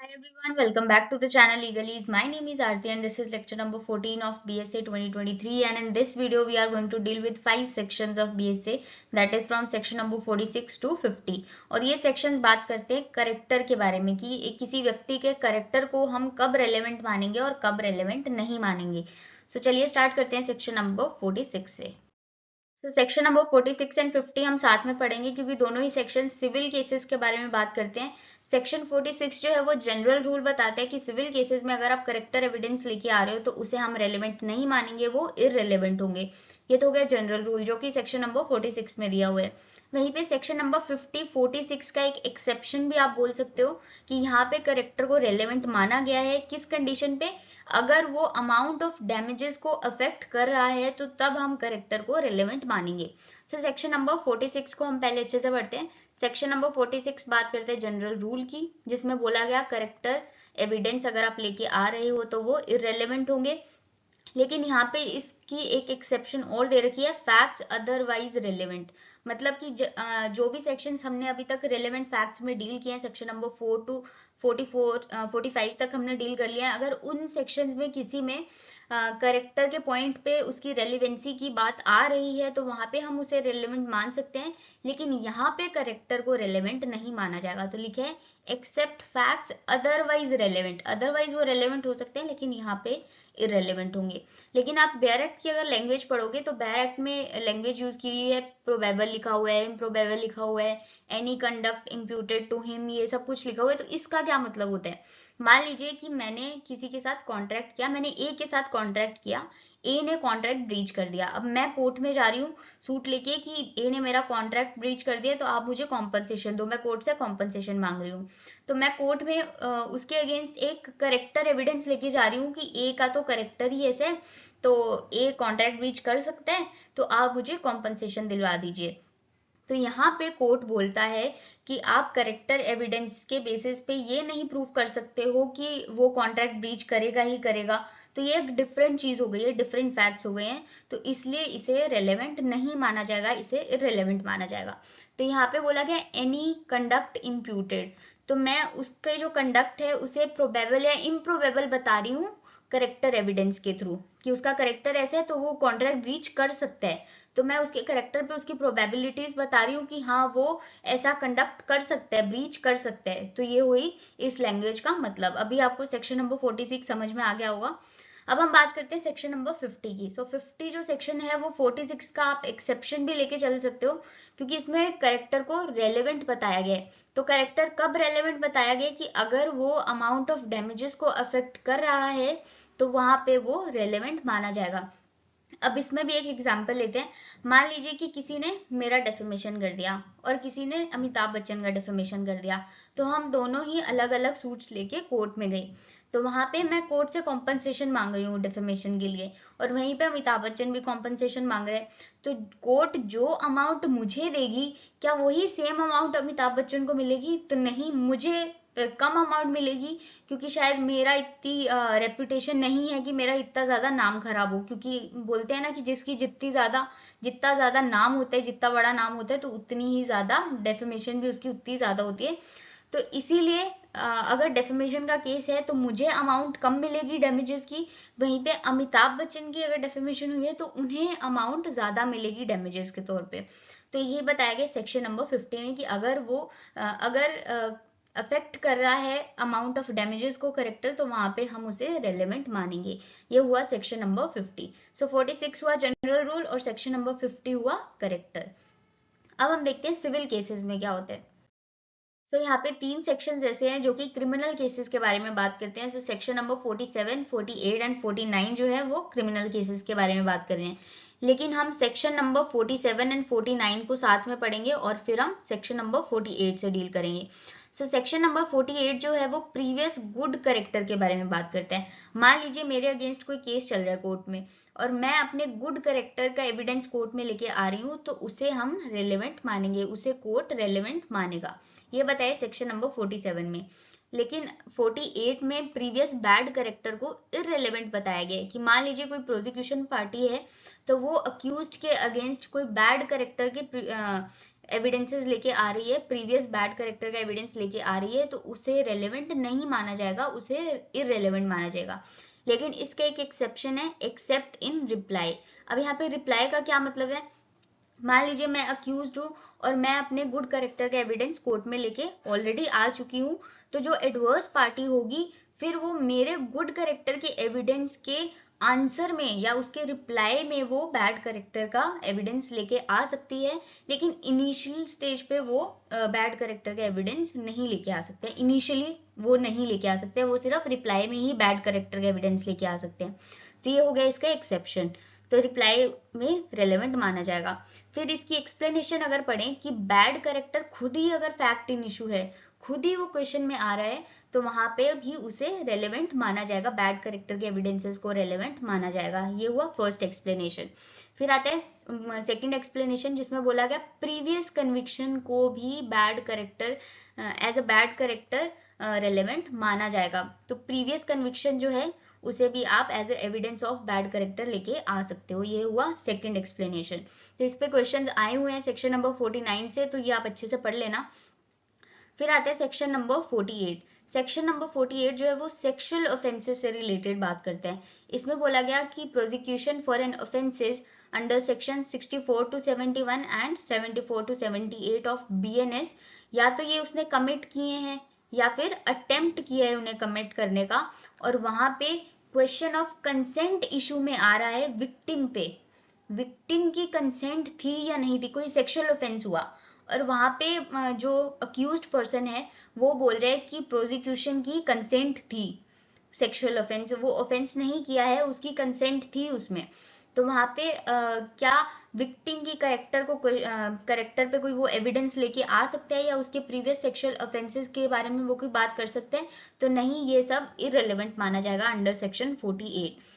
Hi everyone, welcome back to the channel Legalese. My name is Aarti and this is lecture number 14 of BSA 2023, and in this video we are going to deal with 5 sections of BSA, that is from section number 46 to 50. और ये sections बात करते हैं character के बारे में कि किसी व्यक्ति के करेक्टर को हम कब रेलेवेंट मानेंगे और कब रेलेवेंट नहीं मानेंगे. So चलिए स्टार्ट करते हैं सेक्शन नंबर 46 से. सेक्शन नंबर 46 एंड 50 हम साथ में पढ़ेंगे क्योंकि दोनों ही सेक्शन सिविल केसेस के बारे में बात करते हैं. सेक्शन 46 जो है वो जनरल रूल बताता है कि सिविल केसेस में अगर आप करेक्टर एविडेंस लेके आ रहे हो तो उसे हम रेलेवेंट नहीं मानेंगे, वो इररेलेवेंट होंगे. ये तो हो गया जनरल रूल जो कि सेक्शन नंबर 46 में दिया हुआ है. वहीं पे सेक्शन नंबर 46 का एक एक्सेप्शन भी आप बोल सकते हो कि यहाँ पे करेक्टर को रेलेवेंट माना गया है किस कंडीशन पे, अगर वो अमाउंट ऑफ डैमेजेस को अफेक्ट कर रहा है तो तब हम करेक्टर को रेलेवेंट मानेंगे. सेक्शन नंबर 46 को हम पहले अच्छे से पढ़ते हैं. सेक्शन नंबर 46 बात करते हैं जनरल रूल की, जिसमें बोला गया करेक्टर एविडेंस अगर आप लेके आ रहे हो तो वो इररेलेवेंट होंगे. लेकिन यहाँ पे इसकी एक एक्सेप्शन और दे रखी है, फैक्ट्स अदरवाइज रेलेवेंट. मतलब कि जो भी सेक्शंस हमने अभी तक रेलेवेंट फैक्ट्स में डील किए हैं, सेक्शन नंबर 4 टू 45 तक हमने डील कर लिया है. अगर उन सेक्शंस में किसी में करेक्टर के पॉइंट पे उसकी रेलिवेंसी की बात आ रही है तो वहां पे हम उसे रेलेवेंट मान सकते हैं, लेकिन यहाँ पे करेक्टर को रेलेवेंट नहीं माना जाएगा. तो लिखे है except facts otherwise relevant. Otherwise वो रेलेवेंट हो सकते हैं लेकिन यहाँ पे इररेलेवेंट होंगे. लेकिन आप बेयर एक्ट की अगर लैंग्वेज पढ़ोगे तो बेयर एक्ट में लैंग्वेज यूज की हुई है, प्रोबेबल लिखा हुआ है, इम्प्रोबेबल लिखा हुआ है, any conduct imputed to him, ये सब कुछ लिखा हुआ है. तो इसका क्या मतलब होता है, मान लीजिए कि मैंने किसी के साथ कॉन्ट्रैक्ट किया, मैंने ए के साथ कॉन्ट्रैक्ट किया, ए ने कॉन्ट्रैक्ट ब्रीच कर दिया. अब मैं कोर्ट में जा रही हूँ सूट लेके कि ए ने मेरा कॉन्ट्रैक्ट ब्रीच कर दिया तो आप मुझे कॉम्पनसेशन दो. मैं कोर्ट से कॉम्पनसेशन मांग रही हूँ. तो मैं कोर्ट में उसके अगेंस्ट एक करेक्टर एविडेंस लेके जा रही हूँ कि ए का तो करेक्टर ही ऐसे है, तो ए कॉन्ट्रैक्ट ब्रीच कर सकता है, तो आप मुझे कॉम्पनसेशन दिलवा दीजिए. तो यहाँ पे कोर्ट बोलता है कि आप करेक्टर एविडेंस के बेसिस पे ये नहीं प्रूव कर सकते हो कि वो कॉन्ट्रैक्ट ब्रीच करेगा ही करेगा. तो ये एक डिफरेंट चीज हो गई है, डिफरेंट फैक्ट्स हो गए हैं, तो इसलिए इसे रेलेवेंट नहीं माना जाएगा, इसे इररेलेवेंट माना जाएगा. तो यहाँ पे बोला गया एनी कंडक्ट इम्प्यूटेड, तो मैं उसके जो कंडक्ट है उसे प्रोबेबल या इम्प्रोबेबल बता रही हूँ करेक्टर एविडेंस के थ्रू कि उसका करेक्टर ऐसा है तो वो कॉन्ट्रैक्ट ब्रीच कर सकता है. तो मैं उसके करेक्टर पे उसकी प्रोबेबिलिटीज बता रही हूँ कि हाँ वो ऐसा कंडक्ट कर सकता है, ब्रीच कर सकता है. तो ये हुई इस लैंग्वेज का मतलब. अभी आपको सेक्शन नंबर 46 समझ में आ गया होगा. अब हम बात करते हैं सेक्शन नंबर 50 की. 50 जो सेक्शन है वो 46 का आप एक्सेप्शन भी लेके चल सकते हो क्योंकि इसमें करेक्टर को रेलेवेंट बताया गया है. तो करेक्टर कब रेलेवेंट बताया गया कि अगर वो अमाउंट ऑफ डैमेजेस को अफेक्ट कर रहा है तो वहां पे वो रेलेवेंट माना जाएगा. अब इसमें भी एक एग्जाम्पल लेते हैं. मान लीजिए कि किसी ने मेरा डेफेमेशन कर दिया और किसी ने अमिताभ बच्चन का डेफेमेशन कर दिया, तो हम दोनों ही अलग अलग सूट्स लेके कोर्ट में गए. तो वहां पे मैं कोर्ट से कॉम्पनसेशन मांग रही हूँ डेफेमेशन के लिए और वहीं पे अमिताभ बच्चन भी कॉम्पनसेशन मांग रहे हैं. तो कोर्ट जो अमाउंट मुझे देगी क्या वही सेम अमाउंट अमिताभ बच्चन को मिलेगी? तो नहीं, मुझे कम अमाउंट मिलेगी क्योंकि शायद मेरा इतनी रेपुटेशन नहीं है कि मेरा इतना ज्यादा नाम खराब हो. क्योंकि बोलते हैं ना कि जिसकी जितना ज्यादा नाम होता है, जितना बड़ा नाम होता है तो उतनी ही ज्यादा डेफेमेशन भी उसकी उतनी ज्यादा होती है. तो इसीलिए अगर डेफेमेशन का केस है तो मुझे अमाउंट कम मिलेगी डैमेजेस की, वहीं पे अमिताभ बच्चन की अगर डेफेमेशन हुई है तो उन्हें अमाउंट ज्यादा मिलेगी डैमेजेस के तौर पे. तो ये बताया गया सेक्शन नंबर 50 में कि अगर वो अगर अफेक्ट कर रहा है अमाउंट ऑफ डैमेजेस को करेक्टर तो वहां पे हम उसे रेलेवेंट मानेंगे. ये हुआ सेक्शन नंबर 50. 46 हुआ जनरल रूल और सेक्शन नंबर 50 हुआ करेक्टर. अब हम देखते हैं सिविल केसेस में क्या होता है. यहाँ पे 3 सेक्शन ऐसे हैं जो कि क्रिमिनल केसेस के बारे में बात करते हैं. सेक्शन नंबर 47, 48 एंड 49 जो है वो क्रिमिनल केसेस के बारे में बात कर रहे हैं. लेकिन हम सेक्शन नंबर 47 एंड 49 को साथ में पढ़ेंगे और फिर हम सेक्शन नंबर 48 से डील करेंगे. सेक्शन नंबर 48 जो है वो प्रीवियस गुड करेक्टर के बारे में बात करता है. मान लीजिए मेरे अगेंस्ट कोई केस चल रहा है कोर्ट में और मैं अपने गुड करेक्टर का एविडेंस कोर्ट में लेके आ रही हूँ तो उसे हम रेलेवेंट मानेंगे, उसे कोर्ट रेलेवेंट मानेगा. ये बताया सेक्शन नंबर 47 में. लेकिन 48 में प्रीवियस बैड करेक्टर को इररेलेवेंट बताया गया है कि मान लीजिए कोई प्रोसिक्यूशन पार्टी है तो वो अक्यूज्ड के अगेंस्ट कोई बैड करेक्टर के एविडेंसेस लेके आ रही है, प्रीवियस बैड करेक्टर का एविडेंस लेके आ रही है, तो उसे रेलेवेंट नहीं माना जाएगा, उसे इररेलेवेंट माना जाएगा। लेकिन इसका एक एक्सेप्शन है, एक्सेप्ट इन रिप्लाई। अब यहाँ पे रिप्लाई का क्या मतलब है, मान लीजिए मैं अक्यूज्ड हूँ और मैं अपने गुड करेक्टर का एविडेंस कोर्ट में लेके ऑलरेडी आ चुकी हूँ, तो जो एडवर्स पार्टी होगी फिर वो मेरे गुड करेक्टर के एविडेंस के आंसर में या उसके रिप्लाई में वो बैड करेक्टर का एविडेंस लेके आ सकती है, लेकिन इनिशियल स्टेज पे वो बैड करेक्टर का एविडेंस नहीं लेके आ सकते, इनिशियली वो नहीं लेके आ सकते, वो सिर्फ रिप्लाई में ही बैड करेक्टर का एविडेंस लेके आ सकते हैं। तो ये हो गया इसका एक्सेप्शन, तो रिप्लाई में रेलेवेंट माना जाएगा। फिर इसकी एक्सप्लेनेशन अगर पढ़ें कि बैड करेक्टर खुद ही अगर फैक्ट इन इशू है, खुद ही वो क्वेश्चन में आ रहा है, तो वहां पे भी उसे रेलेवेंट माना जाएगा, बैड करेक्टर के एविडेंसेस को रेलेवेंट माना जाएगा। ये हुआ फर्स्ट एक्सप्लेनेशन। फिर आता है सेकंड एक्सप्लेनेशन, जिसमें बोला गया प्रीवियस कन्विक्शन को भी bad character as a bad character relevant माना जाएगा। तो प्रीवियस कन्विक्शन जो है उसे भी आप as evidence of bad character लेके आ सकते हो। ये हुआ सेकंड एक्सप्लेनेशन। तो इस पे क्वेश्चंस आए हुए हैं सेक्शन नंबर 49 से, तो ये आप अच्छे से पढ़ लेना। फिर आते हैं सेक्शन नंबर 48। सेक्शन नंबर 48 जो है वो सेक्सुअल ऑफेंसेस से रिलेटेड बात करते हैं। इसमें बोला गया कि prosecution for an offences under section 64 to 71 and 74 to 78 of BNS, या तो ये उसने कमिट किए हैं या फिर अटेम्प्ट किया है उन्हें कमिट करने का, और वहां पे क्वेश्चन ऑफ कंसेंट इशू में आ रहा है विक्टिम पे, विक्टिम की कंसेंट थी या नहीं थी, कोई सेक्सुअल ऑफेंस हुआ और वहां पे जो अक्यूज्ड पर्सन है वो बोल रहे हैं कि प्रोसिक्यूशन की कंसेंट थी, सेक्सुअल ऑफेंस वो ऑफेंस नहीं किया है, उसकी कंसेंट थी उसमें, तो वहां पे क्या विक्टिम की करेक्टर पे कोई वो एविडेंस लेके आ सकता है या उसके प्रीवियस सेक्सुअल ऑफेंसेस के बारे में वो कोई बात कर सकते हैं, तो नहीं, ये सब इररिलेवेंट माना जाएगा अंडर सेक्शन 48।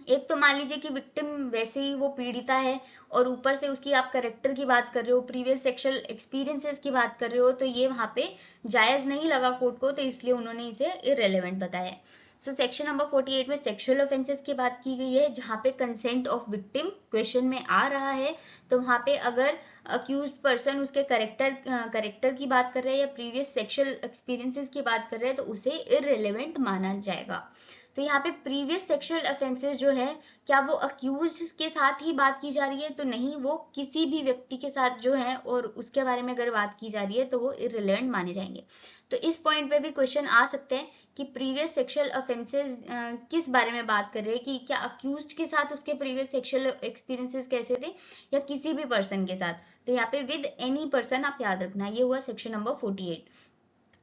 एक तो मान लीजिए कि विक्टिम वैसे ही वो पीड़िता है और ऊपर से उसकी आप करेक्टर की बात कर रहे हो, प्रीवियस सेक्सुअल एक्सपीरियंसेस की बात कर रहे हो, तो ये वहां पे जायज नहीं लगा कोर्ट को, तो इसलिए उन्होंने इसे इररेलेवेंट बताया। सो सेक्शन नंबर 48 में सेक्सुअल ऑफेंसेस की बात की गई है, जहां पे कंसेंट ऑफ विक्टिम क्वेश्चन में आ रहा है, तो वहां पे अगर अक्यूज्ड पर्सन उसके करेक्टर की बात कर रहे हैं या प्रीवियस सेक्सुअल एक्सपीरियंसेस की बात कर रहे हैं, तो उसे इररेलेवेंट माना जाएगा। तो यहाँ पे प्रीवियस सेक्सुअल ऑफेंसेस जो है, क्या वो अक्यूज्ड के साथ ही बात की जा रही है, तो नहीं, वो किसी भी व्यक्ति के साथ जो है और उसके बारे में अगर बात की जा रही है तो वो इररिलेवेंट माने जाएंगे। तो इस पॉइंट पे भी क्वेश्चन आ सकते हैं कि प्रीवियस सेक्सुअल ऑफेंसेस किस बारे में बात कर रहे हैं, कि क्या अक्यूज्ड के साथ उसके प्रीवियस सेक्सुअल एक्सपीरियंसेस कैसे थे या किसी भी पर्सन के साथ, तो यहाँ पे विद एनी पर्सन आप याद रखना। ये हुआ सेक्शन नंबर 48।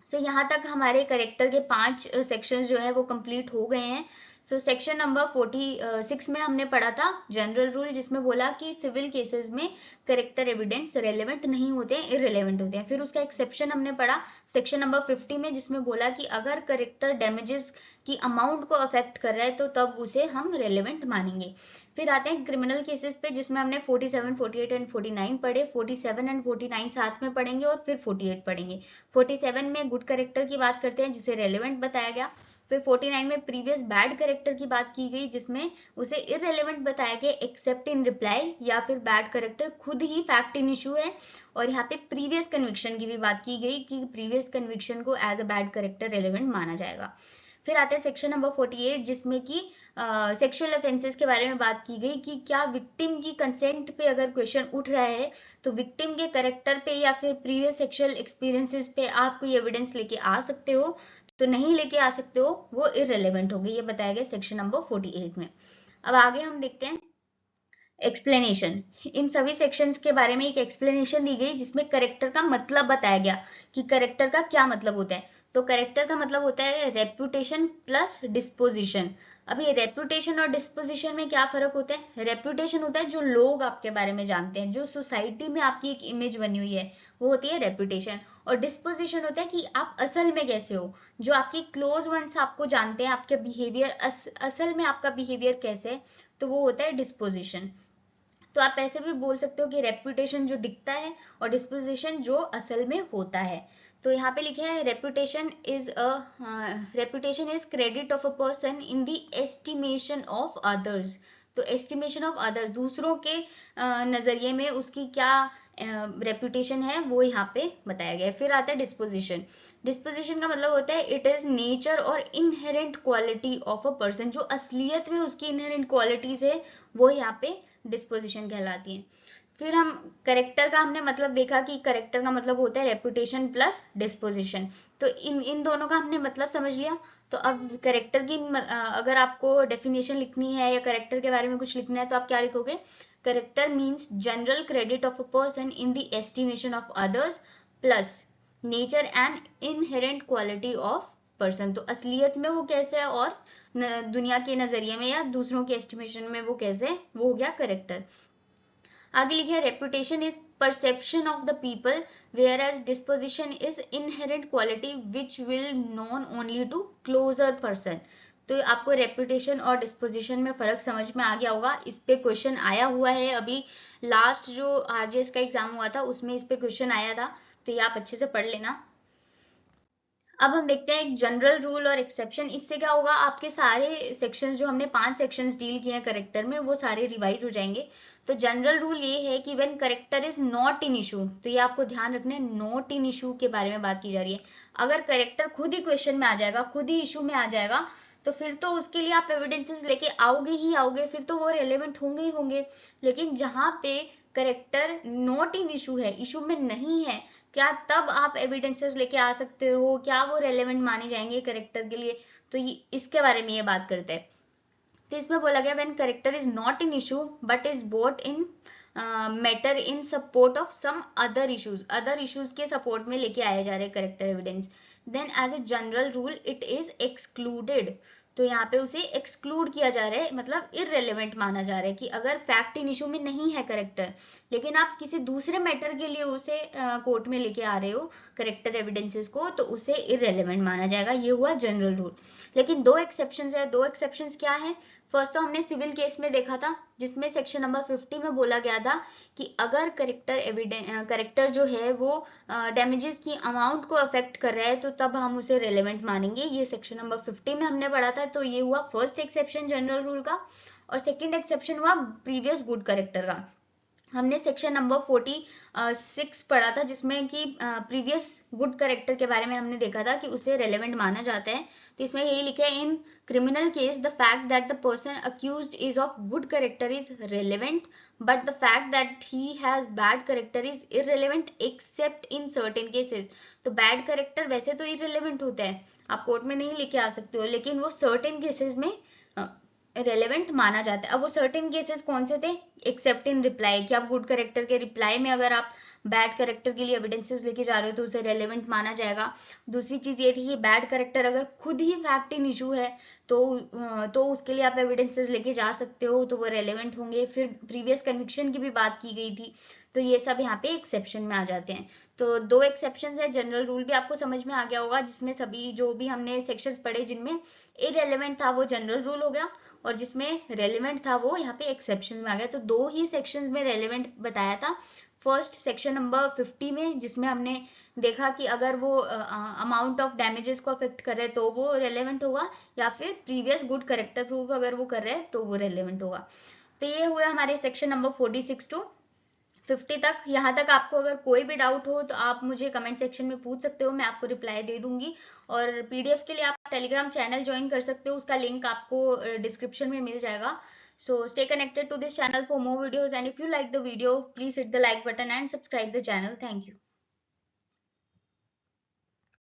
सो यहाँ तक हमारे करेक्टर के 5 सेक्शंस जो है वो कंप्लीट हो गए हैं। सो सेक्शन नंबर 46 में हमने पढ़ा था जनरल रूल, जिसमें बोला कि सिविल केसेस में करेक्टर एविडेंस रेलेवेंट नहीं होते हैं, इररेलेवेंट होते हैं। फिर उसका एक्सेप्शन हमने पढ़ा सेक्शन नंबर 50 में, जिसमें बोला कि अगर करेक्टर डैमेजेस की अमाउंट को अफेक्ट कर रहा है तो तब उसे हम रेलेवेंट मानेंगे। फिर आते हैं क्रिमिनल केसेस पे, जिसमें हमने 47, 48 एंड 49 पढ़े। 47 एंड 49 साथ में पढ़ेंगे और फिर 48 पढ़ेंगे। 47 में गुड करेक्टर की बात करते हैं जिसे रेलेवेंट बताया गया। फिर 49 में प्रीवियस बैड करेक्टर की बात की गई, जिसमें उसे इररेलेवेंट बताया गया एक्सेप्ट इन रिप्लाई, या फिर बैड करेक्टर खुद ही फैक्ट इन इशू है। और यहाँ पे प्रीवियस कन्विक्शन की भी बात की गई कि प्रीवियस कन्विक्शन को as a bad character relevant माना जाएगा। फिर आते हैं सेक्शन नंबर 48, जिसमें कि सेक्सुअल ऑफेंसेस के बारे में बात की गई कि क्या विक्टिम की कंसेंट पे अगर क्वेश्चन उठ रहा है तो विक्टिम के करेक्टर पे या फिर प्रीवियस सेक्सुअल एक्सपीरियंसेस पे आप कोई एविडेंस लेके आ सकते हो, तो नहीं लेके आ सकते हो, वो इररेलेवेंट हो गई। ये बताया गया सेक्शन नंबर 48 में। अब आगे हम देखते हैं एक्सप्लेनेशन। इन सभी सेक्शंस के बारे में एक एक्सप्लेनेशन दी गई, जिसमें करेक्टर का मतलब बताया गया कि करेक्टर का क्या मतलब होता है। तो करेक्टर का मतलब होता है रेपुटेशन प्लस डिस्पोजिशन। अब ये रेपुटेशन और डिस्पोजिशन में क्या फर्क होता है? रेपुटेशन होता है जो लोग आपके बारे में जानते हैं, जो सोसाइटी में आपकी एक इमेज बनी हुई है, वो होती है रेपुटेशन। और डिस्पोजिशन होता है कि आप असल में कैसे हो, जो आपके क्लोज वंस आपको जानते हैं, आपके बिहेवियर असल में आपका बिहेवियर कैसे है, तो वो होता है डिस्पोजिशन। तो आप ऐसे भी बोल सकते हो कि रेपुटेशन जो दिखता है और डिस्पोजिशन जो असल में होता है। तो यहाँ पे लिखे है reputation is credit of a person in the estimation of others. तो एस्टिमेशन ऑफ अदर्स, दूसरों के नजरिए में उसकी क्या रेपुटेशन है वो यहाँ पे बताया गया है। फिर आता है डिस्पोजिशन। डिस्पोजिशन का मतलब होता है इट इज नेचर और inherent quality of a person, जो असलियत में उसकी इनहेरेंट क्वालिटीज है वो यहाँ पे डिस्पोजिशन कहलाती है। फिर हम करेक्टर का हमने मतलब देखा कि करेक्टर का मतलब होता है रेपुटेशन प्लस डिस्पोजिशन। तो इन दोनों का हमने मतलब समझ लिया। तो अब करेक्टर की अगर आपको डेफिनेशन लिखनी है या करेक्टर के बारे में कुछ लिखना है तो आप क्या लिखोगे? Character means general credit of a person in the estimation of others plus nature and inherent quality of person. तो असलियत में वो कैसे है और दुनिया के नजरिए में या दूसरों के एस्टिमेशन में वो कैसे है, वो हो गया करेक्टर। आगे लिखे reputation is perception of the people whereas disposition is inherent quality which will known only to closer person. तो आपको रेपुटेशन और डिस्पोजिशन में फर्क समझ में आ गया होगा। इस पे क्वेश्चन आया हुआ है, अभी लास्ट जो आरजेएस का एग्जाम हुआ था उसमें इस पे क्वेश्चन आया था, तो ये आप अच्छे से पढ़ लेना। अब हम देखते हैं एक जनरल रूल और एक्सेप्शन। इससे क्या होगा, आपके सारे सेक्शंस जो हमने 5 सेक्शंस डील किए हैं करेक्टर में वो सारे रिवाइज हो जाएंगे। तो जनरल रूल ये है कि when character is not in issue, तो ये आपको ध्यान रखना है, नॉट इन इशू के बारे में बात की जा रही है। अगर करेक्टर खुद ही क्वेश्चन में आ जाएगा, खुद ही इशू में आ जाएगा, तो फिर तो उसके लिए आप एविडेंसेस लेके आओगे ही आओगे, फिर तो वो रेलेवेंट होंगे ही होंगे। लेकिन जहां पे करेक्टर नॉट इन इशू है, इशू में नहीं है, क्या तब आप एविडेंसेस लेके आ सकते हो? क्या वो रेलेवेंट माने जाएंगे करेक्टर के लिए? तो इसके बारे में ये बात करते हैं। तो इसमें बोला गया when character is not in issue but is bought in matter in support of some other issues के सपोर्ट में लेके आए जा रहे character evidence, then as a general rule it is excluded. तो यहाँ पे उसे एक्सक्लूड किया जा रहा है, मतलब इररेलेवेंट माना जा रहा है कि अगर फैक्ट इन इशू में नहीं है करेक्टर, लेकिन आप किसी दूसरे मैटर के लिए उसे कोर्ट में लेके आ रहे हो करेक्टर एविडेंसेस को, तो उसे इररेलेवेंट माना जाएगा। ये हुआ जनरल रूल। लेकिन दो एक्सेप्शंस है। दो एक्सेप्शंस क्या है? फर्स्ट तो हमने सिविल केस में देखा था, जिसमें सेक्शन नंबर 50 में बोला गया था कि अगर करेक्टर जो है वो डैमेजेस की अमाउंट को अफेक्ट कर रहा है तो तब हम उसे रेलेवेंट मानेंगे। ये सेक्शन नंबर 50 में हमने पढ़ा था। तो ये हुआ फर्स्ट एक्सेप्शन जनरल रूल का। और सेकेंड एक्सेप्शन हुआ प्रीवियस गुड करेक्टर का। हमने सेक्शन नंबर 46 पढ़ा था, जिसमें कि प्रीवियस गुड करेक्टर के बारे में हमने देखा था कि उसे रेलेवेंट माना जाता है। तो इसमें यही लिखा है, in criminal case the fact that the person accused is of good character is relevant but the fact that he has bad character is irrelevant accept in certain cases. तो बैड करेक्टर वैसे तो irrelevant होता है, आप court में नहीं लेके आ सकते हो, लेकिन वो सर्टेन केसेस में रेलेवेंट माना जाता है। अब वो सर्टेन केसेस कौन से थे? एक्सेप्ट इन रिप्लाई, कि आप गुड करेक्टर के रिप्लाई में अगर आप बैड करेक्टर के लिए एविडेंसेस लेके जा रहे हो तो उसे रेलेवेंट माना जाएगा। दूसरी चीज ये थी कि बैड करेक्टर अगर खुद ही फैक्ट इन इशू है तो उसके लिए आप एविडेंसेस लेके जा सकते हो, तो वो रेलेवेंट होंगे। फिर प्रीवियस कन्विक्शन की भी बात की गई थी, तो ये सब यहाँ पे एक्सेप्शन में आ जाते हैं। तो दो एक्सेप्शन है। जनरल रूल भी आपको समझ में आ गया होगा, जिसमें सभी जो भी हमने सेक्शंस पढ़े जिनमें इररेलेवेंट था वो जनरल रूल हो गया, और जिसमें रेलेवेंट था वो यहाँ पे एक्सेप्शन में आ गया। तो दो ही सेक्शंस में रेलेवेंट बताया था। फर्स्ट सेक्शन नंबर 50 में, जिसमें हमने देखा कि अगर वो अमाउंट ऑफ डैमेजेस को अफेक्ट कर रहे हैं तो वो रेलेवेंट होगा, या फिर प्रीवियस गुड करेक्टर प्रूफ अगर वो कर रहे हैं तो वो रेलेवेंट होगा। तो ये हुआ हमारे सेक्शन नंबर 46 टू 50 तक। यहाँ तक आपको अगर कोई भी डाउट हो तो आप मुझे कमेंट सेक्शन में पूछ सकते हो, मैं आपको रिप्लाई दे दूंगी। और पीडीएफ के लिए आप टेलीग्राम चैनल ज्वाइन कर सकते हो, उसका लिंक आपको डिस्क्रिप्शन में मिल जाएगा। So stay connected to this channel for more videos, and if you like the video, please hit the like button and subscribe the channel. Thank you.